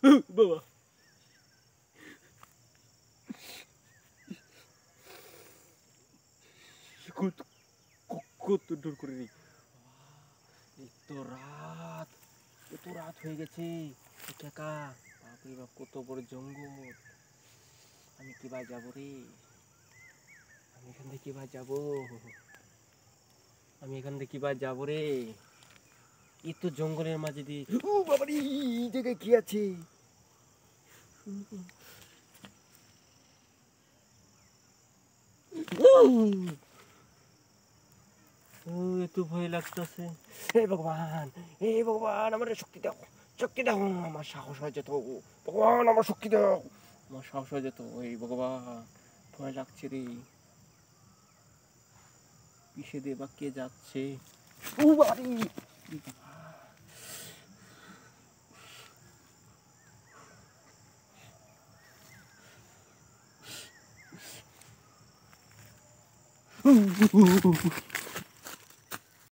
বাবা কত কত দূর করে রে এত রাত হয়ে গেছে কাকা বাপরে বাপ কত বড় জঙ্গল আমি কিভাবে যাবো রে আমি এখান থেকে কিভাবে যাবো রে এই তো জঙ্গলের মাঝে দিয়ে ও বাবা রে এই জায়গায় কি আছে এত ভয় লাগতেছে হে ভগবান আমার শক্তি দাও আমার সাহস হয়ে যেত ভগবান আমার শক্তি দাও আমার সাহস হয়ে যেত এই ভগবান ভয় লাগছে রে পিছে দিয়ে বা কে যাচ্ছে ও বাড়ি